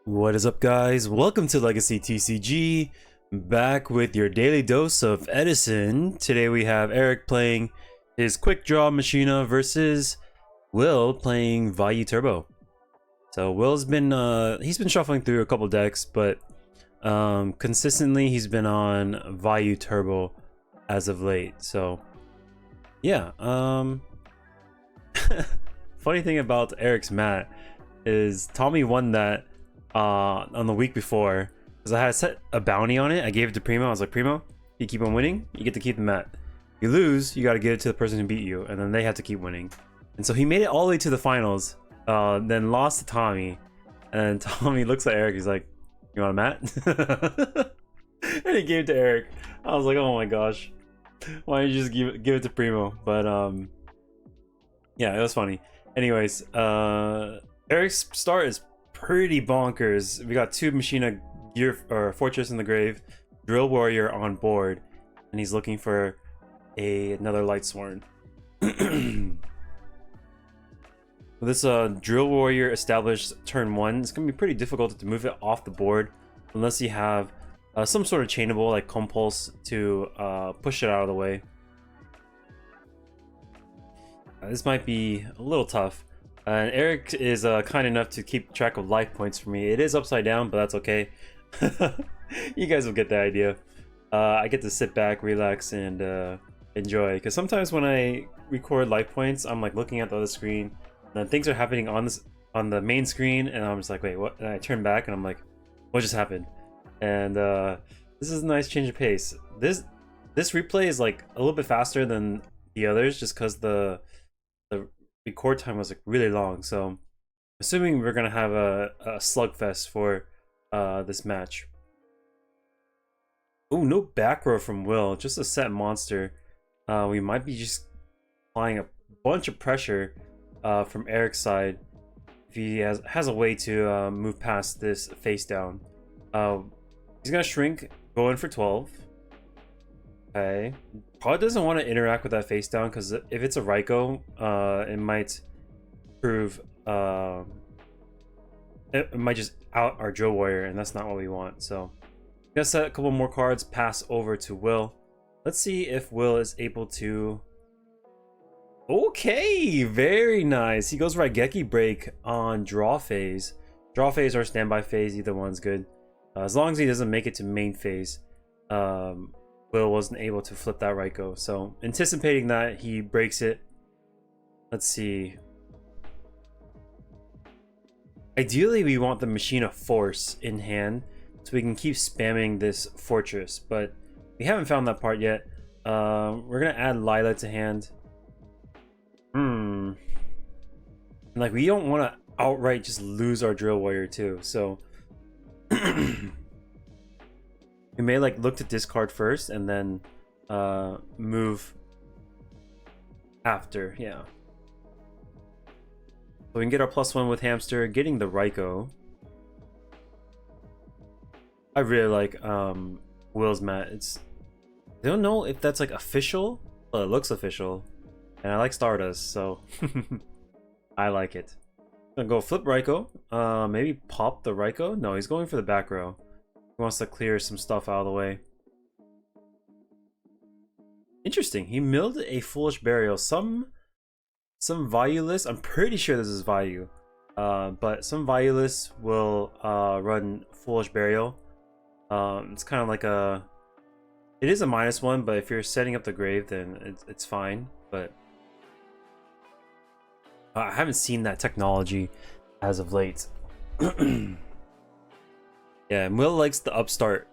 What is up, guys? Welcome to Legacy TCG, back with your daily dose of Edison. Today we have Eric playing his Quickdraw Machina versus Will playing Vayu Turbo. So Will's been he's been shuffling through a couple decks, but consistently he's been on Vayu Turbo as of late. So yeah, funny thing about Eric's mat is Tommy won that on the week before, because I had set a bounty on it. I gave it to Primo. I was like, Primo, you keep on winning, you get to keep the mat. You lose, you got to give it to the person who beat you, and then they have to keep winning. And so he made it all the way to the finals, then lost to Tommy, and Tommy looks at Eric. He's like, "You want a mat?" And he gave it to Eric. I was like, "Oh my gosh, why don't you just give it to Primo?" But yeah, it was funny. Anyways, Eric's start is pretty bonkers. We got two Machina gear or Fortress in the Grave, Drill Warrior on board, and he's looking for another Lightsworn. This Drill Warrior established turn 1. It's gonna be pretty difficult to move it off the board unless you have some sort of chainable like Compulse to push it out of the way. This might be a little tough. And Eric is kind enough to keep track of life points for me. It is upside down, but that's okay. You guys will get the idea. I get to sit back, relax, and enjoy. Because sometimes when I record life points, I'm like looking at the other screen, and then things are happening on the main screen, and I'm just like, wait, what? And I turn back, and I'm like, what just happened? And this is a nice change of pace. This replay is like a little bit faster than the others, just because the record time was like really long. So assuming we're gonna have a slugfest for this match. Oh, no back row from Will, just a set monster. We might be just applying a bunch of pressure from Eric's side if he has a way to move past this face down. He's gonna shrink, go in for 12. Okay, probably doesn't want to interact with that face down, because if it's a Raikou, it might prove it might just out our Drill Warrior, and that's not what we want. So gonna set a couple more cards, pass over to Will. Let's see if Will is able to. Okay, very nice. He goes Raigeki Break on draw phase. Draw phase or standby phase, either one's good. As long as he doesn't make it to main phase. Will wasn't able to flip that Raikou, so anticipating that, he breaks it. Let's see. Ideally, we want the Machina Force in hand so we can keep spamming this Fortress, but we haven't found that part yet. We're gonna add Lila to hand. Like, we don't want to outright just lose our Drill Warrior too, so we may like look to discard first and then move after. Yeah, so we can get our +1 with Hamster, getting the Raikou. I really like Will's mat. I don't know if that's like official, but it looks official, and I like Stardust, so I like it. I'm gonna go flip Raikou, maybe pop the Raikou. No, he's going for the back row. He wants to clear some stuff out of the way. Interesting. He milled a Foolish Burial. Some Vayu list. I'm pretty sure this is Vayu. But some Vayu lists will run Foolish Burial. It's kind of like a. It is a -1, but if you're setting up the grave, then it's fine. But I haven't seen that technology as of late. Yeah, and Will likes the upstart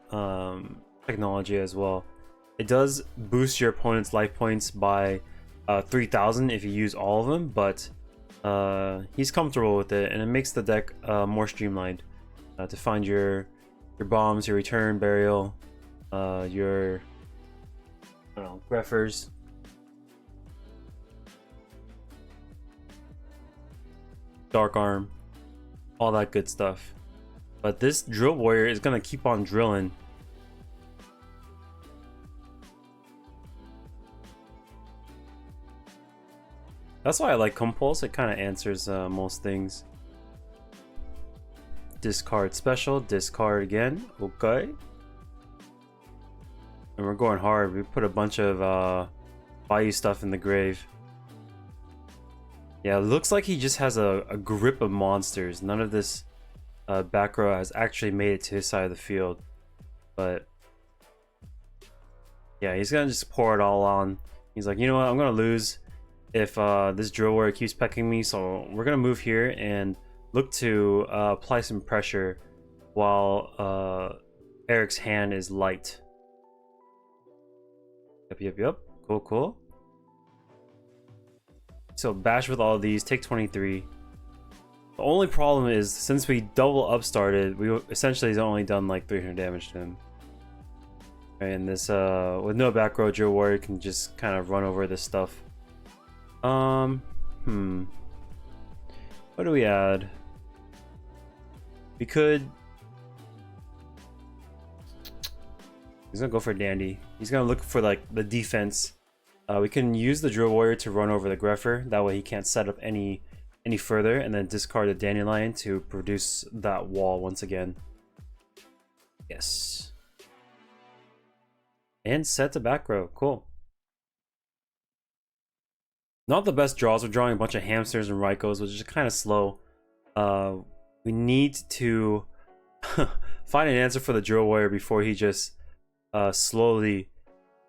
technology as well. It does boost your opponent's life points by 3,000 if you use all of them, but he's comfortable with it, and it makes the deck more streamlined to find your bombs, your return burial, your I don't know, Greffers. Dark Arm, all that good stuff. But this Drill Warrior is gonna keep on drilling. That's why I like Compulse. It kind of answers most things. discard special, discard again. Okay. And we're going hard. We put a bunch of Vayu stuff in the grave. Yeah, it looks like he just has a grip of monsters. None of this back row has actually made it to his side of the field. But yeah, he's gonna just pour it all on. He's like, you know what, I'm gonna lose if this drill warrior keeps pecking me, so we're gonna move here and look to apply some pressure while Eric's hand is light. Yep. Cool. So bash with all of these, take 23. The only problem is, since we double up started, we essentially has only done like 300 damage to him. And this with no back row, drill warrior can just kind of run over this stuff. What do we add? We could. He's gonna go for Dandy. He's gonna look for like the defense. We can use the drill warrior to run over the greffer. That way he can't set up any further, and then discard the dandelion to produce that wall once again. Yes. And set to back row. Cool. Not the best draws. We're drawing a bunch of hamsters and Raikos, which is kind of slow. We need to find an answer for the drill warrior before he just slowly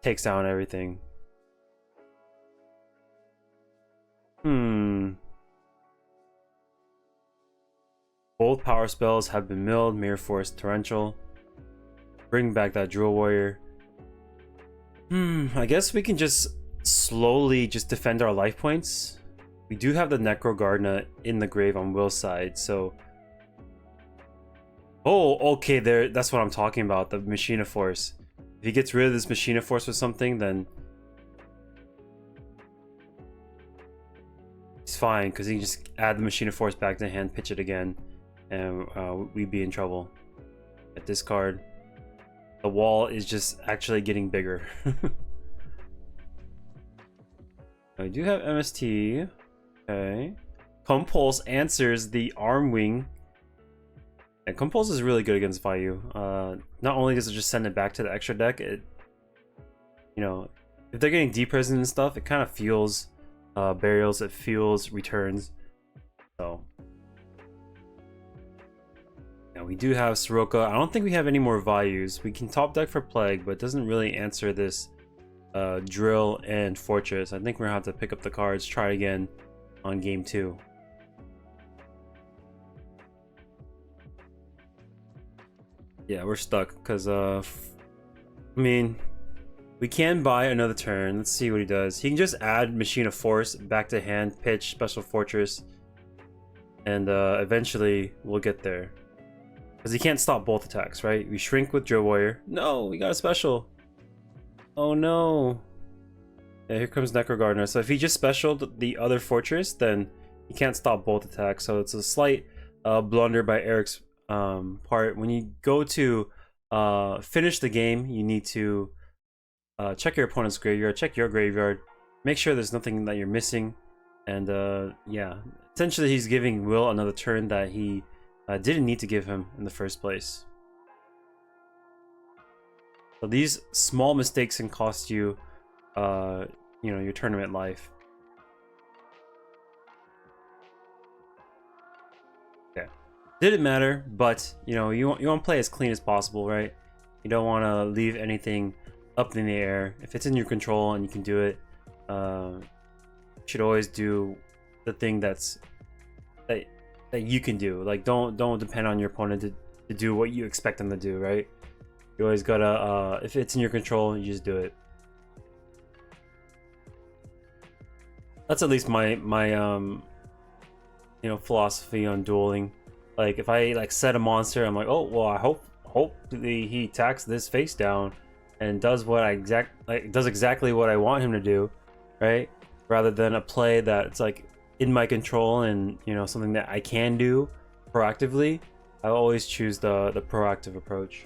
takes down everything. Both power spells have been milled. Mirror Force, Torrential. Bring back that drill warrior. I guess we can just slowly just defend our life points. We do have the Necro Gardener in the grave on Will's side, so. Oh, okay, there. That's what I'm talking about. The Machina Force. If he gets rid of this Machina Force with something, then it's fine, because he can just add the Machina Force back to hand, pitch it again, and we'd be in trouble. At discard. The wall is just actually getting bigger. I do have MST. Okay. Compulse answers the arm wing. And Compulse is really good against Vayu. Not only does it just send it back to the extra deck, it, you know, if they're getting deprisoned and stuff, it kind of feels burials, it feels returns. So now we do have Soroka. I don't think we have any more Vayus. We can top deck for Plague, but it doesn't really answer this Drill and Fortress. I think we're gonna have to pick up the cards, try again on game 2. Yeah, we're stuck because I mean, we can buy another turn. Let's see what he does. He can just add Machine of Force back to hand, pitch Special Fortress, and eventually we'll get there. Because he can't stop both attacks, right? We shrink with Drill Warrior. No, we got a special. Oh no. Yeah, here comes Necro Gardener. So if he just specialed the other fortress, then he can't stop both attacks. So it's a slight blunder by Eric's part. When you go to finish the game, you need to check your opponent's graveyard, check your graveyard, make sure there's nothing that you're missing, and yeah, essentially he's giving Will another turn that he didn't need to give him in the first place. So these small mistakes can cost you, you know, your tournament life. Yeah, didn't matter, but you know, you want to play as clean as possible, right? You don't want to leave anything up in the air. If it's in your control and you can do it, you should always do the thing that you can do. Like, don't depend on your opponent to do what you expect them to do, right? You always gotta, if it's in your control, you just do it. That's at least my you know, philosophy on dueling. Like, if I like set a monster, I'm like, oh well, I hopefully he attacks this face down and does what does exactly what I want him to do, right? Rather than a play that's like in my control and, you know, something that I can do proactively. I always choose the proactive approach.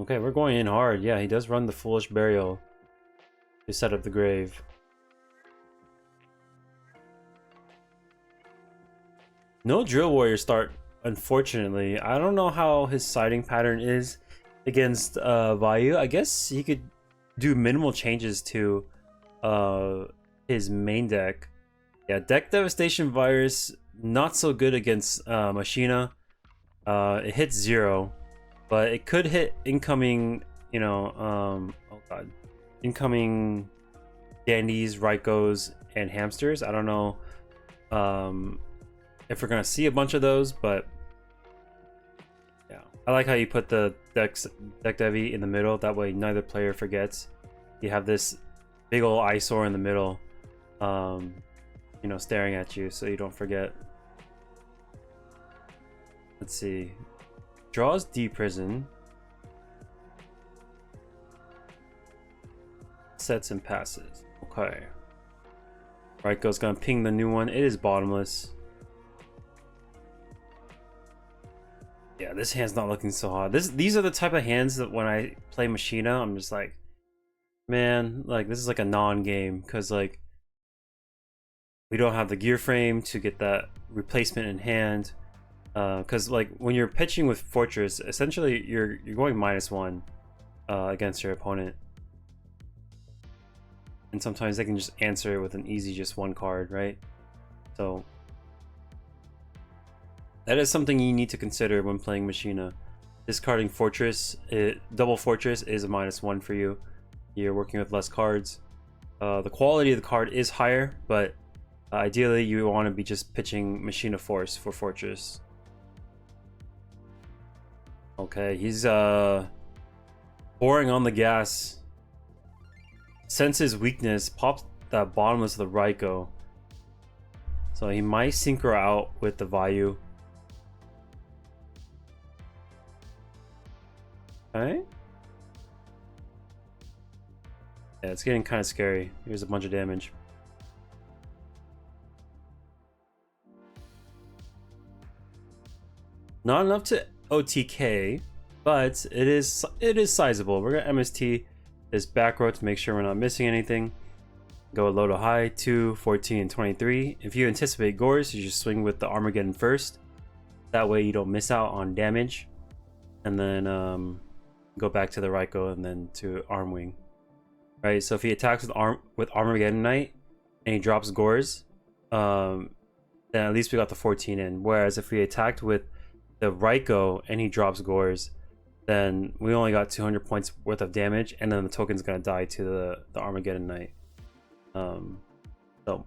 Okay, we're going in hard. Yeah, he does run the Foolish Burial to set up the grave. No drill warrior start, unfortunately. I don't know how his siding pattern is against Vayu. I guess he could do minimal changes to his main deck. Yeah, deck devastation virus not so good against Machina. It hits 0, but it could hit incoming, you know, oh god, incoming dandies, Raikos, and hamsters. I don't know if we're gonna see a bunch of those, but yeah, I like how you put the deck devi in the middle. That way, neither player forgets. You have this big old eyesore in the middle, you know, staring at you, so you don't forget. Let's see. Draws D prison. Sets and passes. Okay. Raiko's gonna ping the new one. It is bottomless. Yeah, this hand's not looking so hot. These are the type of hands that when I play Machina, I'm just like, man, like this is like a non-game because like we don't have the gear frame to get that replacement in hand. Because like when you're pitching with Fortress, essentially you're going -1 against your opponent, and sometimes they can just answer it with an easy just 1 card, right? So that is something you need to consider when playing Machina. Discarding Fortress, double Fortress is a -1 for you. You're working with less cards. The quality of the card is higher, but ideally you want to be just pitching Machina Force for Fortress. Okay, he's pouring on the gas. Senses weakness, pops that bottomless of the Raiko. So he might synchro out with the Vayu. Okay. Yeah, it's getting kind of scary. Here's a bunch of damage. Not enough to OTK, but it is sizable. We're gonna MST this back row to make sure we're not missing anything. Go low to high, 2, 14, and 23. If you anticipate Gores, you just swing with the Armageddon first. That way you don't miss out on damage. And then go back to the Raiko and then to Armwing. Right, so if he attacks with Armageddon Knight and he drops Gores, then at least we got the 14 in. Whereas if we attacked with the Raiko and he drops Gores, then we only got 200 points worth of damage, and then the token's gonna die to the Armageddon Knight. So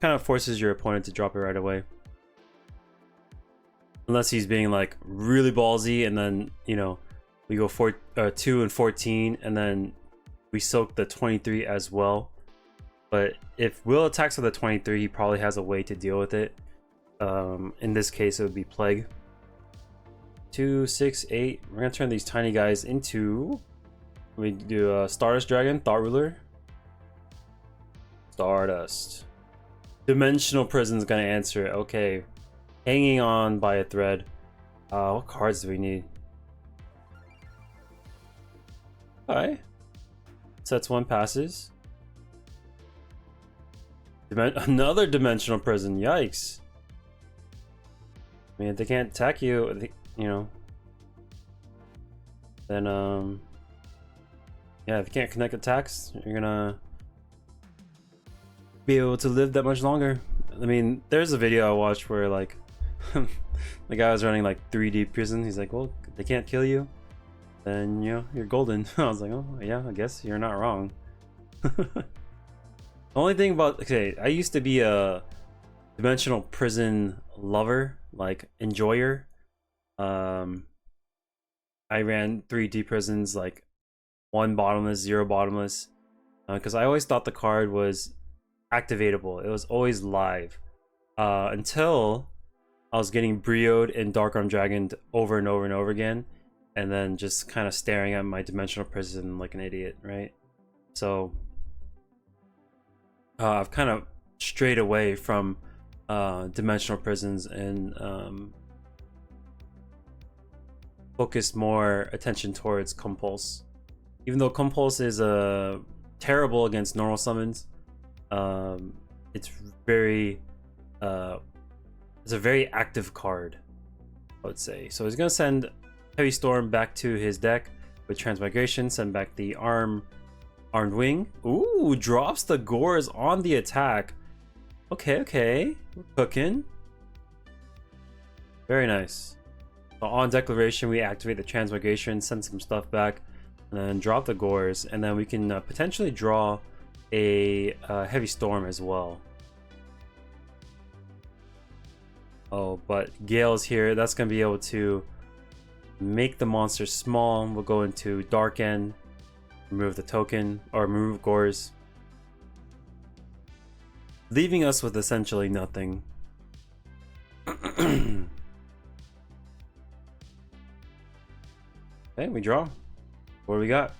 kind of forces your opponent to drop it right away, unless he's being like really ballsy, and then you know we go 2 and 14, and then we soak the 23 as well. But if Will attacks with the 23, he probably has a way to deal with it. In this case, it would be Plague. 2, 6, 8. We're gonna turn these tiny guys into. We do Stardust Dragon, Thought Ruler, Stardust. Dimensional Prison's gonna answer. Okay, hanging on by a thread. What cards do we need? Alright. Sets 1, passes. Another Dimensional Prison. Yikes. I mean, if they can't attack you, you know, then yeah, if you can't connect attacks, you're gonna be able to live that much longer. I mean, there's a video I watched where like the guy was running like 3D prison. He's like, well, they can't kill you, then you know you're golden. I was like, oh yeah, I guess you're not wrong. The only thing about, okay, I used to be a Dimensional Prison lover, like enjoyer. I ran 3D prisons, like 1 bottomless, 0 bottomless, because I always thought the card was activatable. It was always live, until I was getting Brioed and Dark Arm Dragoned over and over and over again, and then just kind of staring at my Dimensional Prison like an idiot, right? So I've kind of strayed away from Dimensional Prisons and focused more attention towards Compulse. Even though Compulse is terrible against normal summons, it's very It's a very active card, I would say. So he's gonna send Heavy Storm back to his deck with Transmigration, send back the Armed Wing. Ooh, drops the Gores on the attack. Okay, okay. We're cooking. Very nice. So on declaration, we activate the Transmigration, send some stuff back, and then drop the Gores, and then we can potentially draw a Heavy Storm as well. Oh, but Gale's here. That's going to be able to make the monster small. We'll go into Dark End, remove the token, or remove Gores, leaving us with essentially nothing. Okay, we draw. What do we got?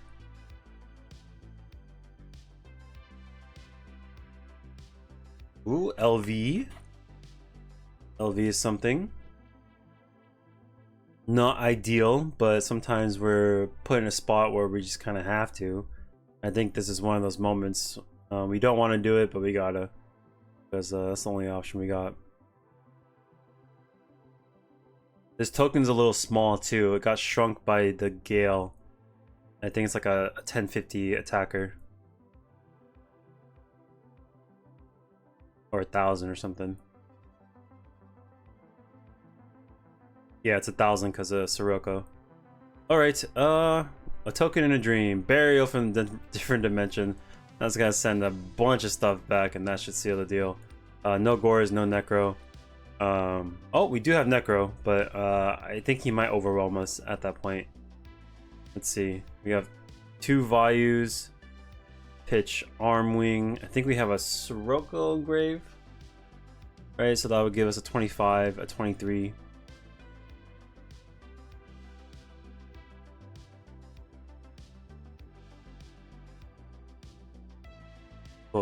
Ooh, LV. LV is something. Not ideal, but sometimes we're put in a spot where we just kind of have to. I think this is one of those moments. We don't want to do it, but we gotta. Because that's the only option we got. This token's a little small too. It got shrunk by the Gale. I think it's like a 1050 attacker. Or 1,000 or something. Yeah, it's 1,000 because of Sirocco. Alright, a token in a dream. Burial from different dimension. That's gonna send a bunch of stuff back, and that should seal the deal. No Gores, no Necro. Oh, we do have Necro, but I think he might overwhelm us at that point. Let's see. We have 2 Vayus. Pitch Arm Wing. I think we have a Sirocco Grave. Right, so that would give us a 25, a 23.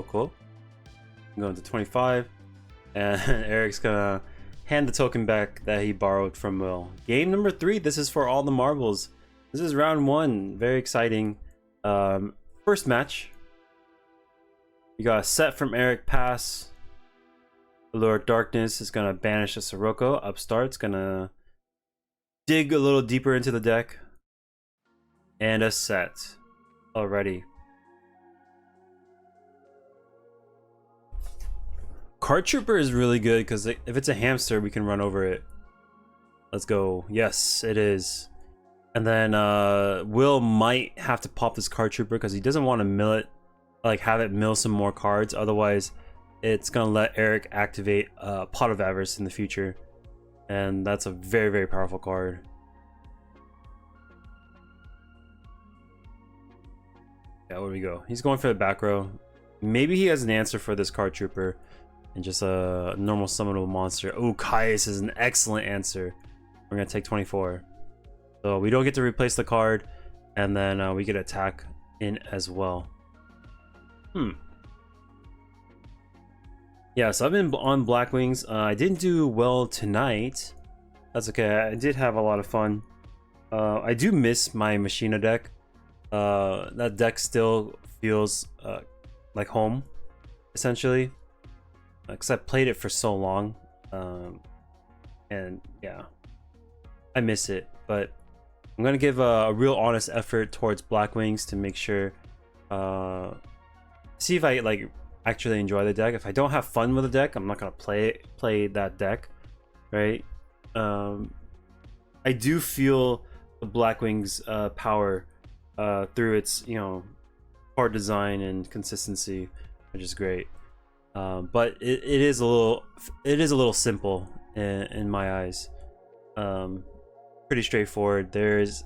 Cool. I'm going to 25, and Eric's gonna hand the token back that he borrowed from Will. Game number 3. This is for all the marbles. This is round 1. Very exciting. First match. You got a set from Eric Pass. Allure of Darkness is gonna banish a Sirocco. Upstart's gonna dig a little deeper into the deck, and a set already. Card Trooper is really good because if it's a hamster, we can run over it. Let's go. Yes, it is. And then Will might have to pop this Card Trooper because he doesn't want to mill it, like have it mill some more cards. Otherwise, it's gonna let Eric activate Pot of Avarice in the future, and that's a very, very powerful card. Yeah, where we go? He's going for the back row. Maybe he has an answer for this Card Trooper. And just a normal summonable monster. Oh, Caius is an excellent answer. We're gonna take 24. So we don't get to replace the card, and then we get attack in as well. Yeah, so I've been on Black Wings. I didn't do well tonight. That's okay. I did have a lot of fun. I do miss my Machina deck. That deck still feels like home, essentially. Because I played it for so long, and yeah, I miss it. But I'm gonna give a real honest effort towards Black Wings to make sure, see if I like actually enjoy the deck. If I don't have fun with the deck, I'm not gonna play that deck, right? I do feel the Black Wings power through its card design and consistency, which is great. But it is a little simple in my eyes. Pretty straightforward. There's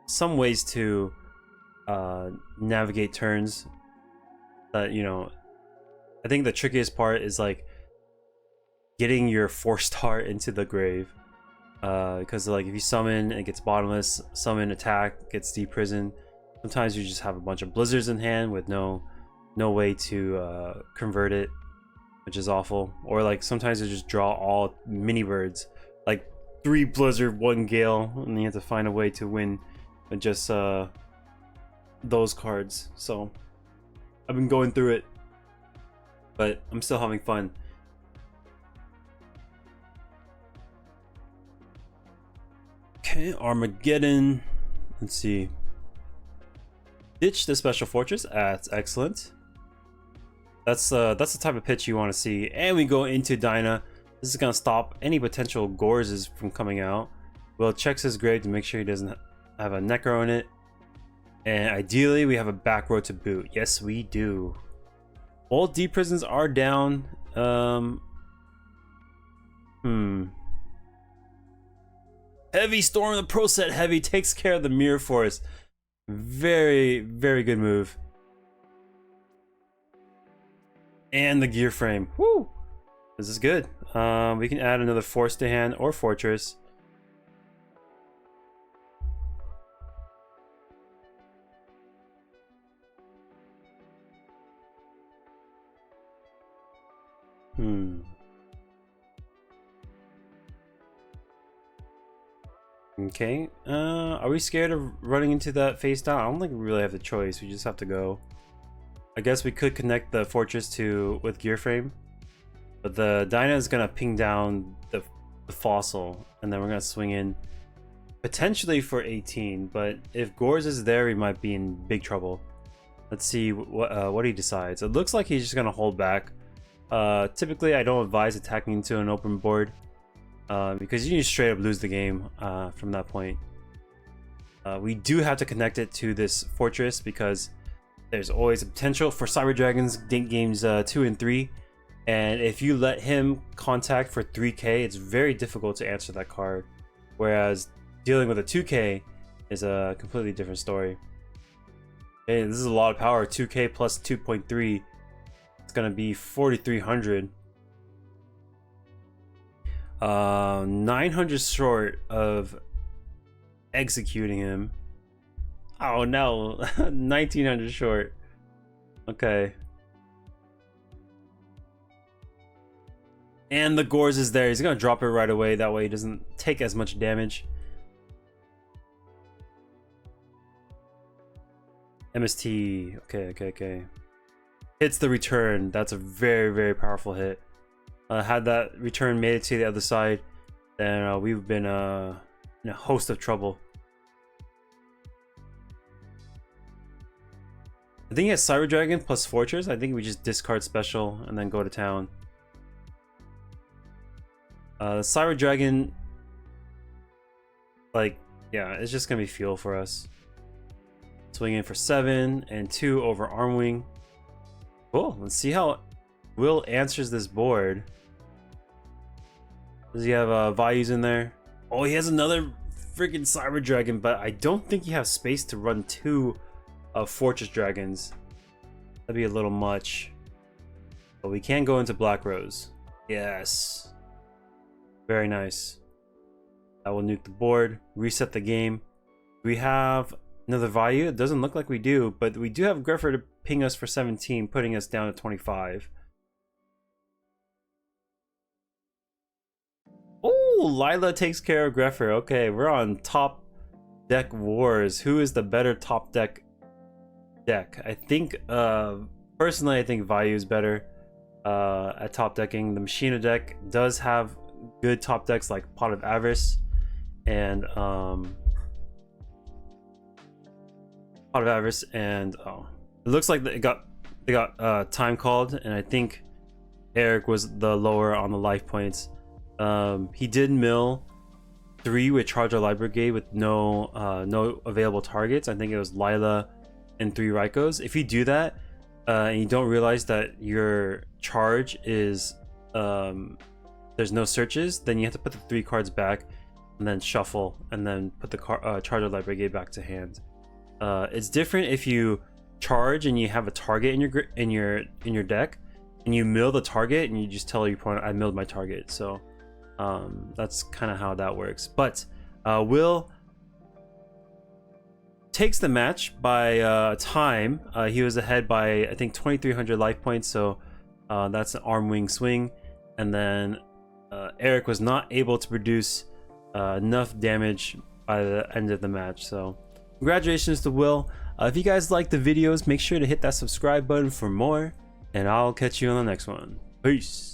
some ways to navigate turns that I think the trickiest part is like getting your 4-star into the grave, because like if you summon it gets bottomless, summon attack gets deprisoned. Sometimes you just have a bunch of blizzards in hand with no way to convert it, which is awful. Or like sometimes you just draw all mini birds, like 3 blizzard, 1 gale, and you have to find a way to win with just those cards. So I've been going through it, but I'm still having fun. Okay, Armageddon. Let's see. Ditch the special fortress. That's excellent. That's the type of pitch you want to see. And we go into Dyna. This is gonna stop any potential Gorses from coming out. Will checks his grave to make sure he doesn't have a Necro in it. And ideally, we have a back row to boot. Yes, we do. All D prisons are down. Heavy Storm, the pro set heavy takes care of the Mirror Force. Very, very good move. And the gear frame. Woo! This is good. We can add another force to hand or fortress. Okay. Are we scared of running into that face down? I don't think we really have the choice. We just have to go. I guess we could connect the fortress with gear frame, but the Dyna is gonna ping down the fossil, and then we're gonna swing in potentially for 18. But if Gors is there, we might be in big trouble. Let's see what he decides. It looks like he's just gonna hold back. Typically, I don't advise attacking into an open board because you just straight up lose the game from that point. We do have to connect it to this fortress because there's always a potential for Cyber Dragons games 2 and 3, and if you let him contact for 3k, it's very difficult to answer that card, whereas dealing with a 2k is a completely different story. Okay, this is a lot of power. 2k plus 2.3, it's gonna be 4,300. 900 short of executing him. Oh no, 1900 short. Okay. And the Gors is there. He's gonna drop it right away. That way he doesn't take as much damage. MST. Okay. Hits the return. That's a very, very powerful hit. Had that return made it to the other side, then we've been in a host of trouble. I think he has Cyber Dragon plus Fortress. I think we just discard special and then go to town. Cyber Dragon, like, yeah, it's just gonna be fuel for us. Swing in for 7 and 2 over Armwing. Cool. Let's see how Will answers this board. Does he have Vayus in there? Oh, he has another freaking Cyber Dragon, but I don't think he has space to run 2 Fortress Dragons. That'd be a little much. But we can go into Black Rose. Yes. Very nice. I will nuke the board, reset the game. Do we have another Vayu? It doesn't look like we do, but we do have Greffer to ping us for 17, putting us down to 25. Oh, Lila takes care of Greffer. Okay, we're on top deck wars. Who is the better top deck? I think, personally, I think Vayu is better at top decking. The Machina deck does have good top decks like Pot of Avarice and oh, it looks like they got time called, and I think Eric was the lower on the life points. He did mill 3 with Charger Light Brigade with no available targets. I think it was Lila and 3 Raikos. If you do that and you don't realize that your charge is there's no searches, then you have to put the 3 cards back and then shuffle and then put the Charger Light Brigade back to hand. It's different if you charge and you have a target in your deck and you mill the target and you just tell your opponent, I milled my target. So that's kind of how that works. But Will takes the match by time. He was ahead by, I think, 2,300 life points, so that's an arm wing swing. And then Eric was not able to produce enough damage by the end of the match. So congratulations to Will. If you guys like the videos, make sure to hit that subscribe button for more, and I'll catch you on the next one. Peace.